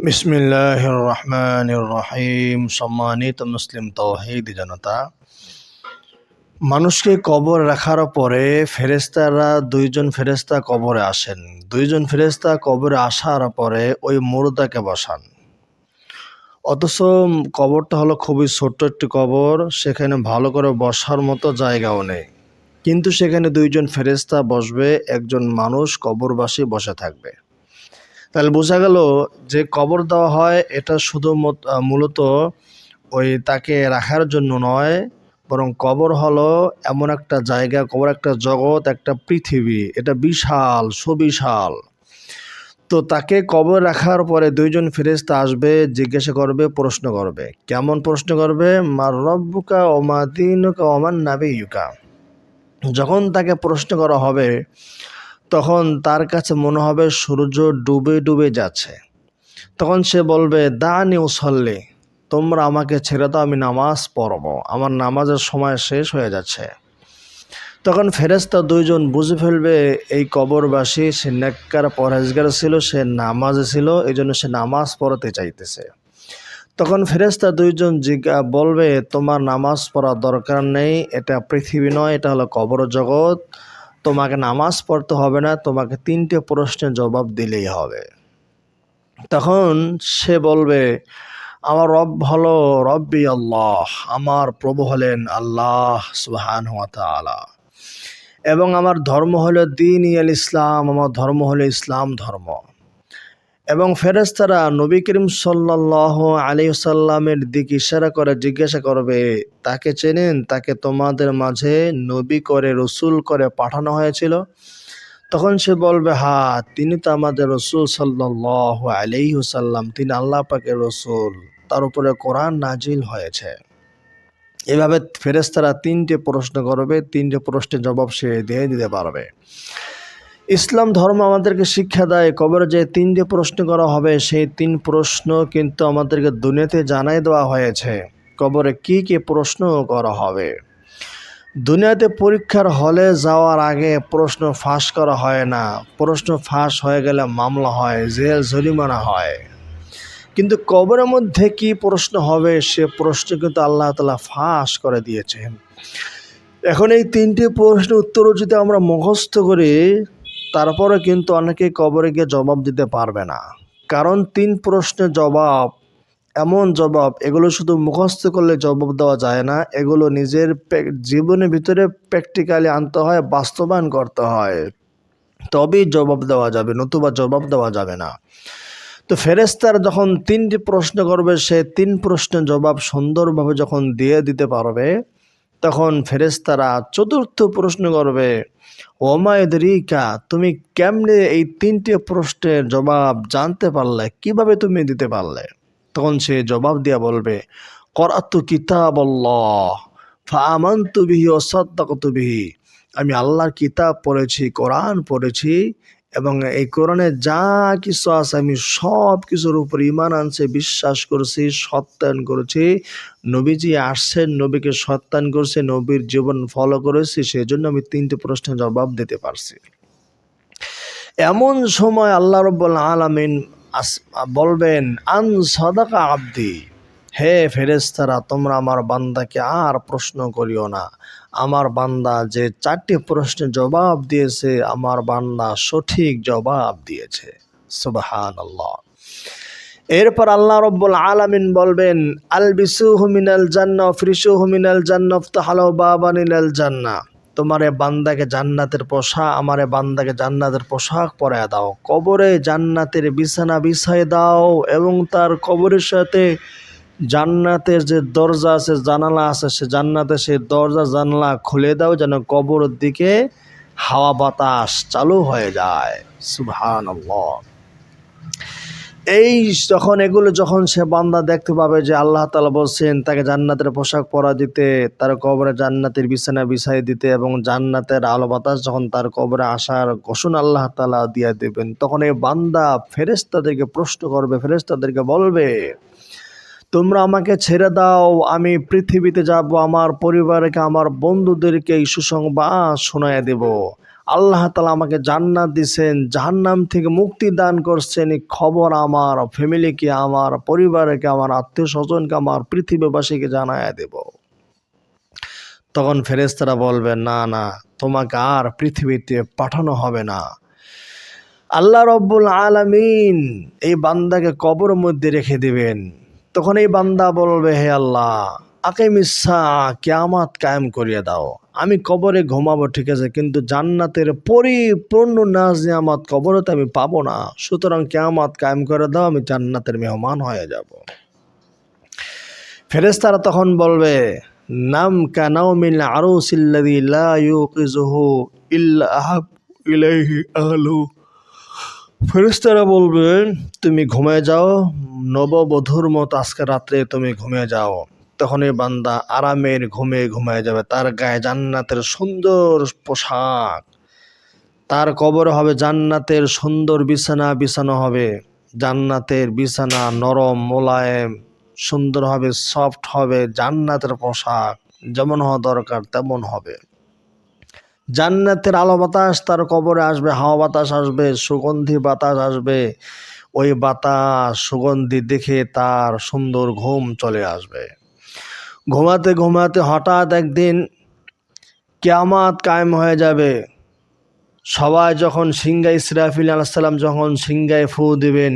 বিসমিল্লাহির রহমানির রহিম। সম্মানিত মুসলিম তাওহীদি জনতা, মানুষকে কবর রাখার পরে দুইজন ফেরেশতা কবরে আসেন। দুইজন ফেরেশতা কবরে আসার পরে ওই মুর্দাকে বসান। অথচ কবরটা হলো খুবই ছোট্ট একটি কবর, সেখানে ভালো করে বসার মতো জায়গাও নেই, কিন্তু সেখানে দুইজন ফেরেশতা বসবে, একজন মানুষ কবরবাসী বসে থাকবে। তাহলে বোঝা গেল যে কবর দেওয়া হয় এটা শুধু মূলত ওই তাকে রাখার জন্য নয়, বরং কবর হলো এমন একটা জায়গা, কবর একটা জগৎ, একটা পৃথিবী, এটা বিশাল সুবিশাল। তো তাকে কবর রাখার পরে দুইজন ফেরেশতা আসবে, জিজ্ঞাসা করবে, প্রশ্ন করবে। কেমন প্রশ্ন করবে? মার রব্বুকা ওমা দীনুকা ওমান নাবিয়ুকা। যখন তাকে প্রশ্ন করা হবে তখন তার কাছে মনে হবে সূর্য ডুবে ডুবে যাচ্ছে। তখন সে বলবে, দানি উসল্লি, তোমরা আমাকে ছেড়ে দাও, আমি নামাজ পড়ব, আমার নামাজের সময় শেষ হয়ে যাচ্ছে। তখন ফেরেশতা দুইজন বুঝে ফেলবে এই কবরবাসী সে নেককার পরহেজগার ছিল, সে নামাজে ছিল, এই জন্য সে নামাজ পড়তে চাইতেছে। তখন ফেরেশতা দুইজন বলবে, তোমার নামাজ পড়ার দরকার নেই, এটা পৃথিবী নয়, এটা হলো কবর জগৎ, তোমাকে নামাজ পড়তে হবে না, তোমাকে 3টে প্রশ্নের জবাব দিলেই হবে। তখন সে বলবে, আমার রব হলো রব্বি আল্লাহ, আমার প্রভু হলেন আল্লাহ সুবহানাহু ওয়া তাআলা, এবং আমার ধর্ম হলো দ্বীন-ই ইসলাম, আমার ধর্ম হলো ইসলাম ধর্ম। এবং ফেরেশতারা নবী করিম সাল্লাল্লাহু আলাইহি ওয়াসাল্লামের দিকে ইশারা করে জিজ্ঞাসা করবে, তাকে চেনেন? তাকে তোমাদের মাঝে নবী করে, রসুল করে পাঠানো হয়েছিল? তখন সে বলবে, হ্যাঁ, তিনি তো আমাদের রসুল সাল্লাল্লাহু আলাইহি ওয়াসাল্লাম, তিনি আল্লাহ পাকের রসুল, তার উপরে কোরআন নাজিল হয়েছে। এভাবে ফেরেশতারা 3টে প্রশ্ন করবে, 3টে প্রশ্নের জবাব সে দিয়ে দিতে পারবে। ইসলাম ধর্ম আমাদেরকে শিক্ষা দেয় কবরে যে 3টে প্রশ্ন করা হবে, সেই 3 প্রশ্ন কিন্তু আমাদেরকে দুনিয়াতে জানাই দেওয়া হয়েছে কবরে কি কি প্রশ্ন করা হবে। দুনিয়াতে পরীক্ষার হলে যাওয়ার আগে প্রশ্ন ফাঁস করা হয় না, প্রশ্ন ফাঁস হয়ে গেলে মামলা হয়, জেল জরিমানা হয়। কিন্তু কবরের মধ্যে কি প্রশ্ন হবে সে প্রশ্ন কিন্তু আল্লাহ তাআলা ফাঁস করে দিয়েছেন। এখন এই 3টে প্রশ্নের উত্তরও যদি আমরা মুখস্থ করি, তারপরে কিন্তু অনেকে কবরে গিয়ে জবাব দিতে পারবে না। কারণ 3 প্রশ্নের জবাব এমন জবাব, এগুলো শুধু মুখস্থ করলে জবাব দেওয়া যায় না, এগুলো নিজের জীবনের ভিতরে প্র্যাকটিক্যালি আনতে হয়, বাস্তবায়ন করতে হয়, তবেই জবাব দেওয়া যাবে, নতুবা জবাব দেওয়া যাবে না। তো ফেরেশতারা যখন 3টি প্রশ্ন করবে, সে 3 প্রশ্নের জবাব সুন্দরভাবে যখন দিয়ে দিতে পারবে, তখন ফেরেশতারা 4র্থ প্রশ্ন করবে, ওমা ইদরিকা, তুমি কেমনে এই 3টে প্রশ্নের জবাব জানতে পারলে, কিভাবে তুমি দিতে পারলে? তখন সে জবাব দিয়া বলবে, করাতু কিতাবাল্লাহ ফাআমানতু বিহি ওয়া সাদ্দাকতু বিহি, আমি আল্লাহর কিতাব পড়েছি, কোরআন পড়েছি, এবং এই কোরআনে যা কিছু আছে আমি সব কিছুর উপর ঈমান আনছি, বিশ্বাস করেছি, সত্যায়ন করেছি। নবীজি আসছেন, নবীকে সত্যায়ন করেছি, নবীর জীবন ফলো করেছি, সেজন্য আমি 3টে প্রশ্নের জবাব দিতে পারছি। এমন সময় আল্লাহ রাব্বুল আলামিন বলবেন, আন সাদাকা আব্দি, হে ফেরেশতারা, তোমরা আমার বান্দাকে আর প্রশ্ন করিও না। আমার বান্দা যে 4টে প্রশ্নের জবাব দিয়েছে, আমার বান্দা সঠিক জবাব দিয়েছে। সুবহানাল্লাহ। এরপর আল্লাহ রাব্বুল আলামিন বলবেন, আলবিসুহু মিনাল জান্নাহ ফিরশুহু মিনাল জান্নাহ ফাতাহালু বাবানিল জান্নাহ, তোমার বান্দাকে জান্নাতের পোশাক, আমার বান্দাকে জান্নাতের পোশাক পরায় দাও, কবরে জান্নাতের বিছানা বিছায় দাও, এবং তার কবরের সাথে জান্নাতের যে দরজা আছে, জানালা আছে, সে জান্নাতের সেই দরজা জানালা খুলে দাও, যেন কবরের দিকে হাওয়া বাতাস চালু হয়ে যায়। সুবহানাল্লাহ। এই যখন সে বান্দা দেখতে পাবে যে আল্লাহ তাআলা বলছেন তাকে জান্নাতের পোশাক পরা দিতে, তার কবরে জান্নাতের বিছানা বিছাই দিতে, এবং জান্নাতের আলো বাতাস যখন তার কবরে আসার ঘোষণা আল্লাহ তাআলা দিয়ে দেবেন, তখন এই বান্দা ফেরেশতাদেরকে প্রশ্ন করবে, ফেরেশতাদেরকে বলবে, তোমরা আমাকে ছেড়ে দাও, আমি পৃথিবীতে যাব, আমার পরিবারকে, আমার বন্ধুদেরকে এই সুসংবাদ শোনায় দেব। আল্লাহ তাআলা আমাকে জান্নাত দিছেন, জাহান্নাম থেকে মুক্তি দান করছেন, এই খবর আমার ফ্যামিলিকে, আমার পরিবারকে, আমার আত্মীয় স্বজনকে, আমার পৃথিবীবাসীকে জানায়া দেব। তখন ফেরেশতারা বলবে, না না, তোমাকে আর পৃথিবীতে পাঠানো হবে না। আল্লাহ রব্বুল আলামিন এই বান্দাকে কবরের মধ্যে রেখে দিবেন। তখন এই বান্দা বলবে, হে আল্লাহ, আকিমিস সাআ, কিয়ামত কায়েম করিয়ে দাও। আমি কবরে ঘুমাবো ঠিক আছে, কিন্তু জান্নাতের পরিপূর্ণ নাজ নিয়ামত কবরে তো আমি পাবো না। সুতরাং কিয়ামত কায়েম করে দাও, আমি জান্নাতের মেহমান হয়ে যাব। ফেরেশতারা তখন বলবে, নাম কানাউমিল আরুসিল্লাযী লা ইউকিযুহু ইল্লা আহাব ইলাইহি আহলু। ফেরেশতারা বলবেন, তুমি ঘুমিয়ে যাও, নববধূর মতো আজকে রাত্রে তুমি ঘুমিয়ে যাও। তখন এই বান্দা আরামের ঘুমে ঘুমিয়ে যাবে। তার গায়ে জান্নাতের সুন্দর পোশাক, তার কবরে হবে জান্নাতের সুন্দর বিছানা বিছানো হবে। জান্নাতের বিছানা নরম মোলায়েম সুন্দর হবে, সফট হবে। জান্নাতের পোশাক যেমন হওয়া দরকার তেমন হবে। জান্নাতের আলো বাতাস তার কবরে আসবে, হাওয়া বাতাস আসবে, সুগন্ধি বাতাস আসবে। ওই বাতাস সুগন্ধি দেখে তার সুন্দর ঘুম চলে আসবে। ঘুমাতে ঘুমাতে হঠাৎ একদিন কিয়ামত কায়েম হয়ে যাবে। সবাই যখন সিংহায়, ইসরাফিল আলাইহিস সালাম যখন সিংহায় ফু দিবেন,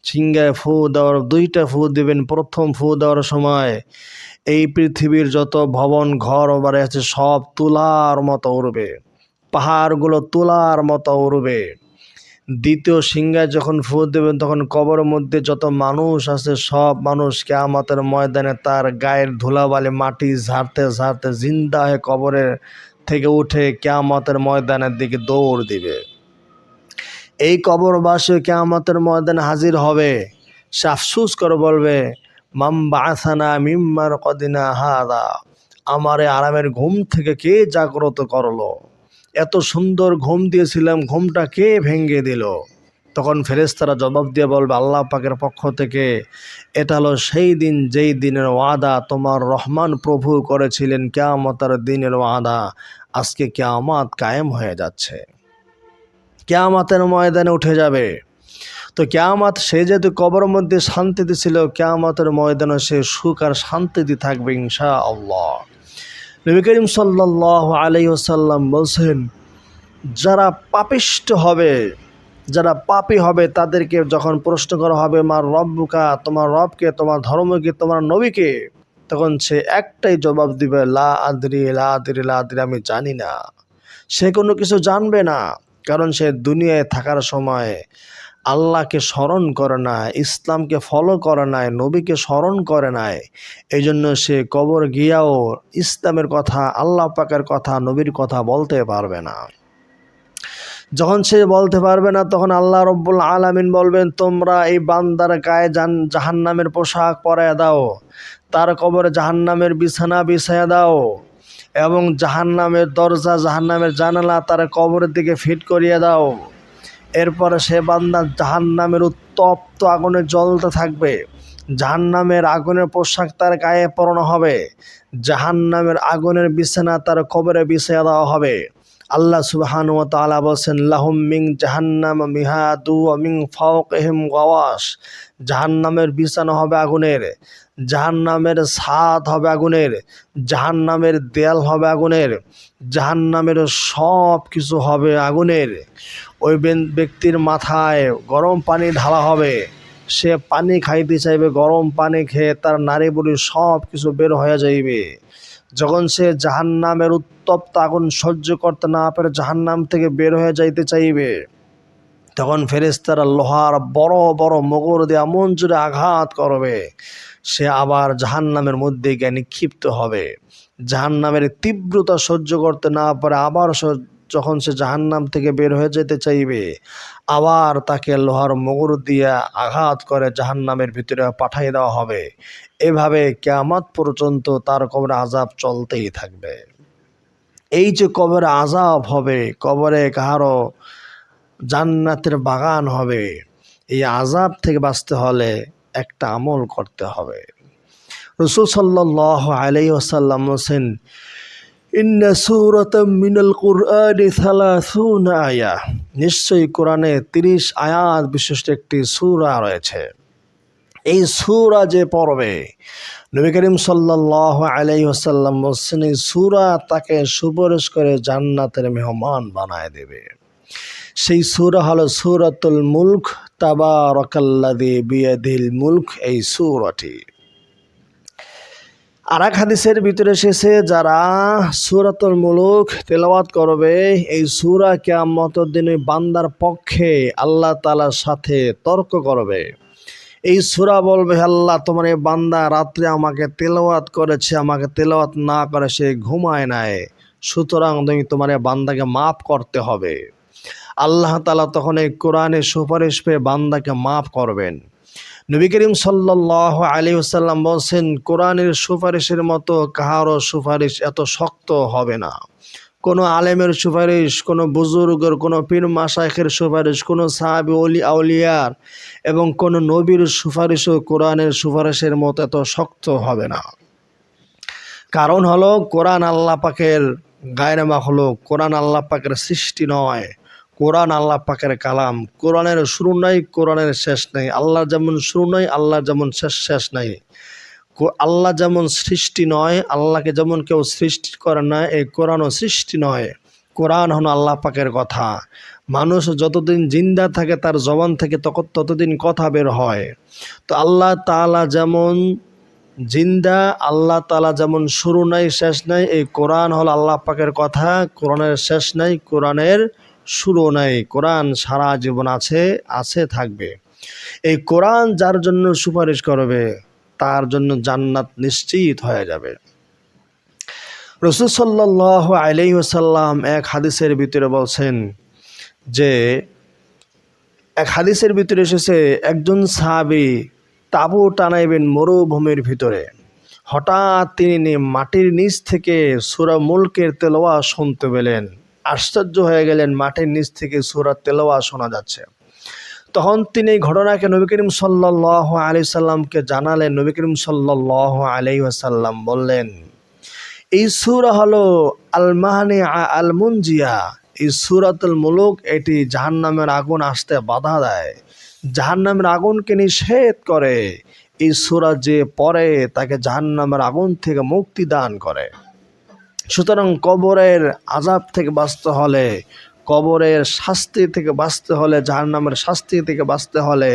সিংহায় ফু দেওয়ার দুইটা ফু দিবেন। প্রথম ফু দেওয়ার সময় এই পৃথিবীর যত ভবন ঘর বাড়ি আছে সব তুলার মতো উড়বে, পাহাড়গুলো তুলার মতো উড়বে। দ্বিতীয় সিংহায় যখন ফু দেবেন তখন কবরের মধ্যে যত মানুষ আছে সব মানুষ কিয়ামতের ময়দানে তার গায়ের ধুলাবালি মাটি ঝাড়তে ঝাড়তে জিন্দা হয়ে কবরের থেকে উঠে কিয়ামতের ময়দানের দিকে দৌড় দিবে। এই কবরবাসী কিয়ামতের ময়দানে হাজির হবে। সে আফসোস করে বলবে, মাম বাআসানা মিন মারকাদিনা হাযা, আমারে আরামের ঘুম থেকে কে জাগ্রত করলো? এত সুন্দর ঘুম দিয়েছিলাম, ঘুমটা কে ভেঙে দিল? তখন ফেরেশতারা জবাব দিয়ে বলবে, আল্লাহ পাকের পক্ষ থেকে, এটা হলো সেই দিন যেই দিনের ওয়াদা তোমার রহমান প্রভু করেছিলেন, কিয়ামতের দিনের ওয়াদা। আজকে কিয়ামত কায়েম হয়ে যাচ্ছে, কিয়ামতের ময়দানে উঠে যাবে। তো কিয়ামত, সে যেহেতু কবরের মধ্যে শান্তিতে ছিল, কিয়ামতের ময়দানে সে সুখ আর শান্তিতে থাকবে ইনশাআল্লাহ। নবী করিম সাল্লাল্লাহু আলাইহি ওয়াসাল্লাম বলছেন, যারা পাপিষ্ঠ হবে, যারা পাপী হবে, তাদেরকে যখন প্রশ্ন করা হবে, মার রব্বুকা, তোমার রবকে, তোমার ধর্মকে, তোমার নবীকে, তখন সে একটাই জবাব দিবে, লা আদরি লা আদরি লা আদরি, আমি জানি না। সে কোনো কিছু জানবে না, কারণ সে দুনিয়ায় থাকার সময় আল্লাহকে স্মরণ করে না, ইসলামকে ফলো করে নাই, নবীকে স্মরণ করে নাই। এই জন্য সে কবর গিয়াও ইসলামের কথা, আল্লাহ পাকের কথা, নবীর কথা বলতে পারবে না। যখন সে বলতে পারবে না তখন আল্লাহ রব্বুল আলামিন বলবেন, তোমরা এই বান্দার গায়ে জাহান্নামের পোশাক পরাইয়া দাও, তার কবরে জাহান্নামের বিছানা বিছাইয়া দাও, এবং জাহান্নামের দরজা, জাহান্নামের জানালা তার কবরের দিকে ফিট করিয়ে দাও। এরপরে সে বান্দা জাহান্নামের উত্তপ্ত আগুনে জ্বলতে থাকবে। জাহান্নামের আগুনের পোশাক তার গায়ে পরানো হবে, জাহান্নামের আগুনের বিছানা তার কবরে বিছাইয়া দেওয়া হবে। আল্লাহ সুবহানাহু ওয়া তাআলা বলেন, লাহুম মিন জাহান্নাম মিহাদু ওয়া মিন ফাওকিহিম গাওয়াশ, জাহান্নামের বিছানা হবে আগুনের, জাহান্নামের ছাদ হবে আগুনের, জাহান্নামের দেয়াল হবে আগুনের, জাহান্নামের সব কিছু হবে আগুনের। ওই ব্যক্তির মাথায় গরম পানি ঢালা হবে, সে পানি খাইতে চাইবে, গরম পানি খেয়ে তার নাড়ি বুড়ি সব কিছু বের হয়ে যাইবে। যখন সে জাহান্নামের উত্তপ্ত আগুন সহ্য করতে না পারে জাহান্নাম থেকে বের হয়ে যাইতে চাইবে, তখন ফেরেশতারা লোহার বড় বড় মোগর দিয়ে এমন জোরে আঘাত করবে, সে আবার জাহান্নামের মধ্যে গিয়ে নিক্ষিপ্ত হবে। জাহান্নামের তীব্রতা সহ্য করতে না পারে আবার যখন সে জাহান্নাম থেকে বের হয়ে যেতে চাইবে, আবার তাকে লোহার মোগর দিয়ে আঘাত করে জাহান্নামের ভিতরে পাঠিয়ে দেওয়া হবে। এভাবে কিয়ামত পর্যন্ত তার কবরে আযাব চলতেই থাকবে। এই যে কবরে আযাব হবে, কবরে কাহারো জান্নাতের বাগান হবে, এই আযাব থেকে বাঁচতে হলে একটা আমল করতে হবে। রাসূল সাল্লাল্লাহু আলাইহি ওয়াসাল্লাম বলেন, ইন্না সূরাতাম মিনাল কুরআনি 30 আয়া, নিশ্চয়ই কোরআনে 30 আয়াত বিশিষ্ট একটি সূরা রয়েছে। এই সূরা যে পড়বে, নবী করিম সাল্লাল্লাহু আলাইহি ওয়াসাল্লাম বলছেন এই সূরা তাকে সুপারিশ করে জান্নাতের মেহমান বানায় দেবে। সেই সূরা হলো সূরাতুল মুলক, তাবারাকাল্লাযী বিয়াদিল মুলক, এই সূরাটি। আর এক হাদিসের ভিতরে এসেছে যারা সূরাতুল মুলক তেলাওয়াত করবে, এই সূরা কিয়ামতের দিনে বান্দার পক্ষে আল্লাহ তাআলার সাথে তর্ক করবে। এই সূরা বলবে, আল্লাহ তোমার এই বান্দা রাত্রে আমাকে তেলাওয়াত করেছে, আমাকে তেলাওয়াত না করে সে ঘুমায় নাই, সুতরাং তুমি তোমার এই বান্দাকে মাফ করতে হবে। আল্লাহ তাআলা তখন এই কোরআনে সুপারিশ পেয়ে বান্দাকে মাফ করবেন। নবী করিম সাল্লাল্লাহু আলাইহি ওয়াসাল্লাম বলছেন কোরআনের সুপারিশের মতো কাহারও সুপারিশ এত শক্ত হবে না। কোনো আলেমের সুপারিশ, কোনো বুজুর্গের, কোনো পীর মাশায়েখের সুপারিশ, কোনো সাহাবী ওলি আউলিয়ার এবং কোনো নবীর সুপারিশও কোরআনের সুপারিশের মতো এত শক্ত হবে না। কারণ হলো কোরআন আল্লাহ পাকের গায়রে মাখলুক, কোরআন আল্লাহ পাকের সৃষ্টি নয়, কোরআন আল্লাহ পাকের কালাম। কোরআনের শুরু নাই, কোরআনের শেষ নাই। আল্লাহ যেমন শুরু নাই, আল্লাহ যেমন শেষ নাই। আল্লাহ যেমন সৃষ্টি নয়, আল্লাহকে যেমন কেউ সৃষ্টি করে না, এই কোরআনও সৃষ্টি নয়। কোরআন হলো আল্লাহ পাকের কথা। মানুষ যতদিন জিন্দা থাকে তার জবান থেকে ততদিন কথা বের হয়। তো আল্লাহ তাআলা যেমন জিন্দা, আল্লাহ তাআলা যেমন শুরু নাই শেষ নাই, এই কোরআন হলো আল্লাহ পাকের কথা। কোরআনের শেষ নাই, কোরআনের শুরু নাই। কোরআন সারা জীবন আছে থাকবে। এই কোরআন যার জন্য সুপারিশ করবে তার জন্য জান্নাত নিশ্চিত হয়ে যাবে। রাসূল সাল্লাল্লাহু আলাইহি ওয়াসাল্লাম এক হাদিসের ভিতরে বলছেন যে, এক হাদিসের ভিতরে এসেছে একজন সাহাবী তাঁবু টানাইবেন মরুভূমির ভিতরে, হঠাৎ তিনি মাটির নিচ থেকে সূরা মুলকের তেলাওয়াত শুনতে পেলেন। আশ্চর্য হয়ে গেলেন, মাটির নিচ থেকে সূরা তেলাওয়াত শোনা যাচ্ছে। তখন তিনি এই ঘটনাকে নবী করিম সাল্লাল্লাহু আলাইহি সাল্লামকে জানালেন। নবী করিম সাল্লাল্লাহু আলাইহি ওয়াসাল্লাম বললেন, এই সূরা হলো আল মানিআ আল মুনজিয়া, এই সূরাতুল মুলক এটি জাহান্নামের আগুন আসতে বাধা দেয়, জাহান্নামের আগুনকে নিষেধ করে। এই সূরা যে পড়ে তাকে জাহান্নামের আগুন থেকে মুক্তি দান করে। সুতরাং কবরের আযাব থেকে বাঁচতে হলে, কবরের শাস্তি থেকে বাঁচতে হলে, জাহান্নামের শাস্তি থেকে বাঁচতে হলে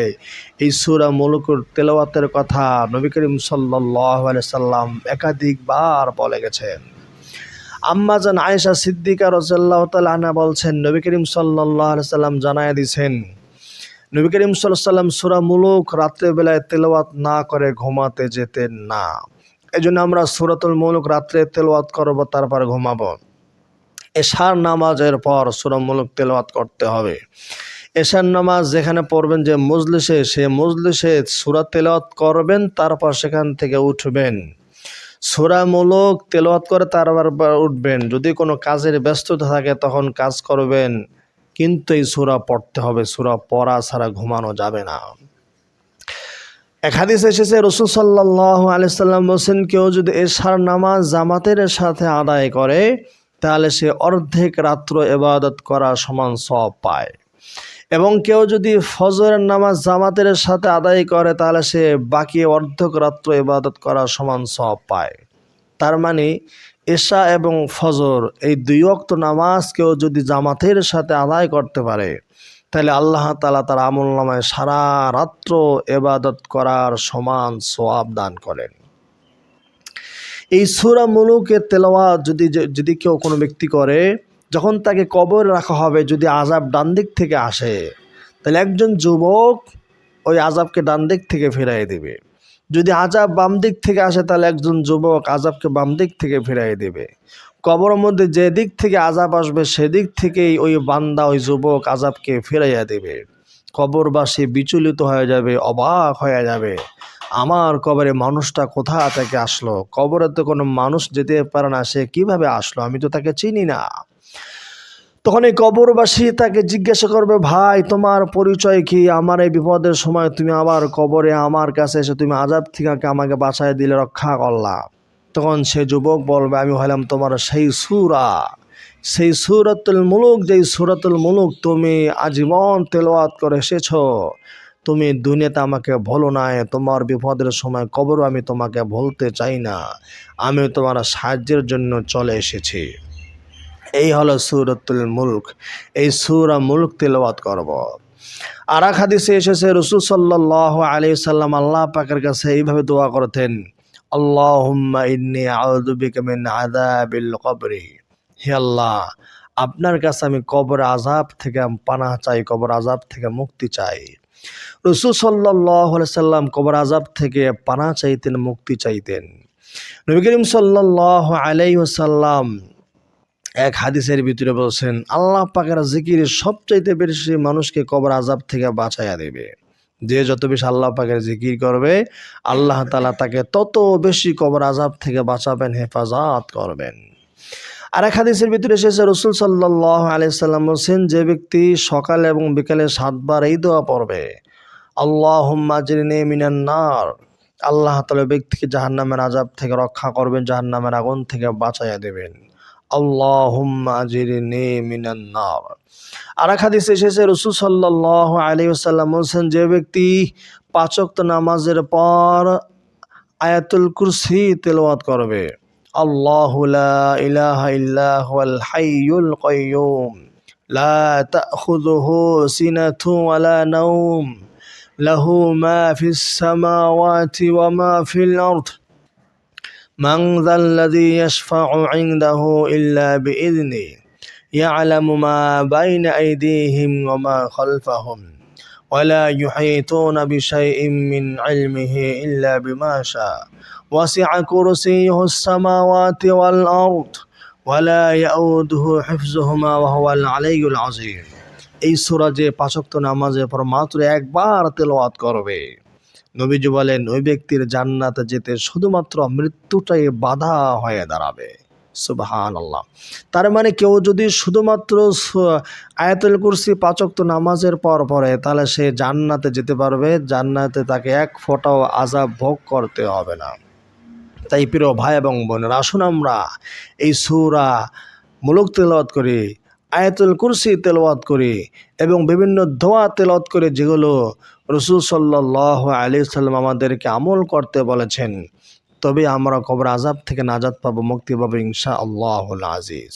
এই সূরা মুলকের তেলাওয়াতের কথা নবী করিম সাল্লাল্লাহু আলাইহি সাল্লাম একাধিকবার বলে গেছেন। আম্মা জান আয়েশা সিদ্দিকা রাদিয়াল্লাহু তাআলা আনহা বলছেন, নবী করিম সাল্লাল্লাহু আলাইহি সাল্লাম জানায়া দিয়েছেন, নবী করিম সাল্লাল্লাহু আলাইহি সাল্লাম সূরা মুলক রাতের বেলায় তেলাওয়াত না করে ঘুমাতে যেতেন না। এজন্য আমরা সূরাতুল মুলক রাত্রে তেলাওয়াত করব, তারপর ঘুমাবো। এশার নামাজের পর সূরা মুলক তেলাওয়াত করতে হবে। এশার নামাজ যেখানে পড়বেন যে মজলিসে, সে মজলিসে সূরা তেলাওয়াত করবেন, তারপর সেখান থেকে উঠবেন। সূরা মুলক তেলাওয়াত করে তারপর উঠবেন। যদি কোনো কাজের ব্যস্ততা থাকে তখন কাজ করবেন, কিন্তু এই সূরা পড়তে হবে। সূরা পড়া ছাড়া ঘুমানো যাবে না। এক হাদিসে এসেছে রাসূল সাল্লাল্লাহু আলাইহি সাল্লাম বলেন, কেউ যদি এশার নামাজ জামাতের সাথে আদায় করে তাহলে সে অর্ধেক রাত্র ইবাদত করা সমান সওয়াব পায়, এবং কেউ যদি ফজরের নামাজ জামাতের সাথে আদায় করে তাহলে সে বাকি অর্ধেক রাত্র ইবাদত করা সমান সওয়াব পায়। তার মানে এশা এবং ফজর এই দুই ওয়াক্ত নামাজ কেউ যদি জামাতের সাথে আদায় করতে পারে তাহলে আল্লাহ তাআলা তার আমলনামায় সারা রাত্র ইবাদত করার সমান সওয়াব দান করেন। এই সূরা মুলকের তেলাওয়াত যদি কেউ কোনো ব্যক্তি করে, যখন তাকে কবরে রাখা হবে, যদি আযাব ডান দিক থেকে আসে তাহলে একজন যুবক ওই আযাবকে ডান দিক থেকে ফিরাই দিবে। যদি আযাব বাম দিক থেকে আসে তাহলে একজন যুবক আযাবকে বাম দিক থেকে ফিরাই দিবে। কবরের মধ্যে যে দিক থেকে আযাব আসবে সেদিক থেকেই ওই বান্দা, ওই যুবক আযাবকে ফিরাইয়া দেবে। কবরবাসী বিচলিত হয়ে যাবে, অবাক হয়ে যাবে, আমার কবরে মানুষটা কোথা থেকে আসলো? কবরে তো কোনো মানুষ যেতে পারে না, সে কিভাবে আসলো? আমি তো তাকে চিনি না। তখন এই কবরবাসী তাকে জিজ্ঞাসা করবে, ভাই তোমার পরিচয় কি? আমার এই বিপদের সময় তুমি আবার কবরে আমার কাছে এসে তুমি আযাব থেকে আমাকে বাঁচায় দিলে, রক্ষা করলা। তখন সে যুবক বলবে, আমি হলাম তোমার সেই সূরা, সেই সূরাতুল মুলুক, যেই সূরাতুল মুলুক তুমি আজীবন তেলাওয়াত করে এসেছো। তুমি দুনিয়াতে আমাকে ভুলো নাই, তোমার বিপদের সময় কবরও আমি তোমাকে ভুলতে চাই না, আমি তোমার সাহায্যের জন্য চলে এসেছি। এই হলো সূরাতুল মুলক। এই সূরা মুলক তেলাওয়াত করব। আর এক হাদিসে এসেছে রাসূল সাল্লাল্লাহু আলাইহি সাল্লাম আল্লাহ পাকের কাছে এইভাবে দোয়া করতেন, আল্লাহুম্মা ইন্নী আউযু বিকা মিন আযাবিল কবরি। হে আল্লাহ, আপনার কাছে আমি কবর আযাব থেকে পানাহ চাই, কবর আযাব থেকে মুক্তি চাই। রাসূল সাল্লাল্লাহু আলাইহি সাল্লাম কবর আযাব থেকে পানাহ চাইতেন, মুক্তি চাইতেন। নবী করিম সাল্লাল্লাহু আলাইহি ওয়াসাল্লাম এক হাদিসের ভিতরে বলছেন, আল্লাহ পাকের জিকির সবচাইতে বেশি মানুষকে কবর আযাব থেকে বাঁচাইয়া দেবে। যে যত বেশি আল্লাহ পাকের জিকির করবে, আল্লাহ তাআলা তাকে তত বেশি কবর আযাব থেকে বাঁচাবেন, হেফাজত করবেন। আর এক হাদিসের ভিতরে এসেছে রাসূল সাল্লাল্লাহু আলাইহি সাল্লাম বলছেন, যে ব্যক্তি সকালে এবং বিকালে 7 বার এই দোয়া পড়বে, আল্লাহুম্মা আজরিনি মিনান নার, আল্লাহ তাআলা ব্যক্তিকে জাহান্নামের আযাব থেকে রক্ষা করবেন, জাহান্নামের আগুন থেকে বাঁচাইয়া দেবেন। আল্লাহুম্মা আজরিনি মিনান নার। আর এক হাদিসে এসেছে রাসূল সাল্লাল্লাহু আলাইহি ওয়াসাল্লাম বলেছেন, যে ব্যক্তি 5 ওয়াক্ত নামাজের পর আয়াতুল কুরসি তেলাওয়াত করবে, আল্লাহু লা ইলাহা ইল্লা হুয়াল হাইয়ুল কাইয়্যুম লা তাখুযুহু সিনাতুন ওয়ালা নাওম লাহু মা ফিস সামাওয়াতি ওয়া মা ফিল আরদ মান যাল্লাযী ইয়াশফা'ু 'ইনদাহু ইল্লা বিইذনিহি ইয়া'লামু মা বাইনা আইদিহিম ওয়া মা খালফাহুম ওয়া লা ইউহীতুনা বিশাইইন মিন 'ইলমিহি ইল্লা বিমা শা'a ওয়াসি'a কুরসিয়্যুহুস সামাওয়াতি ওয়াল আরদ ওয়া লা ইয়াউদুহু হিফযুহুমা ওয়া হুয়াল 'আলিয়্যুল 'আযীম। এই সূরা যে 5 ওয়াক্ত নামাজের পর মাত্র একবার তেলাওয়াত করবে, নবীজি বলেন ওই ব্যক্তির জান্নাতে যেতে শুধুমাত্র মৃত্যুটাই বাধা হয়ে দাঁড়াবে। সুবহানাল্লাহ। তার মানে কেউ যদি শুধুমাত্র আয়াতুল কুরসি 5 ওয়াক্ত নামাজের পর পড়ে, তাহলে সে জান্নাতে যেতে পারবে, জান্নাতে তাকে এক ফোঁটাও আযাব ভোগ করতে হবে না। তাই প্রিয় ভাই এবং বোনেরা, আসুন আমরা এই সূরা মুলক তেলাওয়াত করি, আয়াতুল কুরসি তেলাওয়াত করি এবং বিভিন্ন দোয়া তেলাওয়াত করে, যেগুলো রাসূল সাল্লাল্লাহু আলাইহি ওয়াসাল্লাম আমাদেরকে আমল করতে বলেছেন। তবে আমরা কবর আযাব থেকে নাজাত পাবো, মুক্তি পাবো ইনশাআল্লাহুল আজিজ।